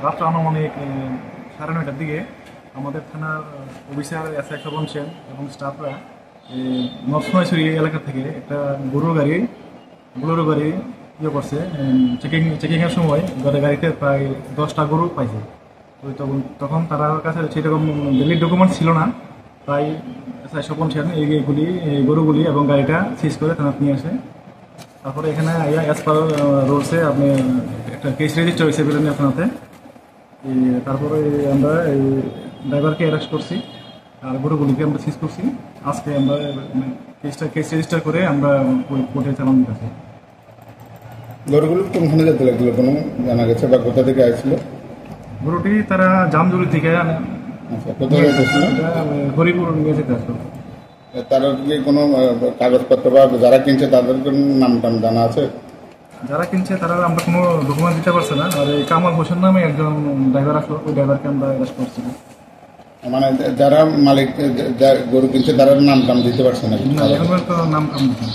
রাত্র আনুমানিক 9:30টার দিকে আমাদের থানার অফিসার এসআই স্বপন সেন এবং স্টাফরা নরসিংহী এলাকা থেকে একটা বোলেরো গাড়ি করছে। চেকিংয়ের সময় গাড়িতে প্রায় 10টা গরু পাইছে। তখন তার কাছে সেরকম ভ্যালিড ডকুমেন্ট ছিল না, তাই এসআই স্বপন সেন এই গরুগুলি এবং গাড়িটা সিজ করে থানাতে নিয়ে আসে। তারপরে এখানে অ্যাজ পার রুলসে আপনি একটা কেস রেজিস্টার হয়েছে বিরোধী থানাতে। তারপরে আমরা এই ড্রাইভারকে অ্যারেস্ট করছি আর গরুগুলিকে আমরা সিজ করছি। আজকে আমরা কেস রেজিস্টার করে আমরা কোর্টে চালান দিতেছি। গরুগুলো কোনখানে যেতে লাগছিল কোনো জানা গেছে বা কোথা থেকে আসছিল? গরুটি তারা জামজুরি থেকে কোথায় যেতেছিল? হরিপুর নিয়ে যেতে আসলো। তার কি কোনো কাগজপত্র বা যারা কিনছে তাদের নাম টাম জানা আছে? যারা কিনছে তারা আমরা কোনো ডকুমেন্ট দিতে পারছে না। আর এই কামাল হোসেন নামে একজন ড্রাইভার আসলো, ওই ড্রাইভারকে আমরা অ্যারেস্ট করছি। মানে যারা মালিক গরু কিনছে তারা নাম টাম দিতে পারছে না? এখন তো নাম টাম দিচ্ছে না।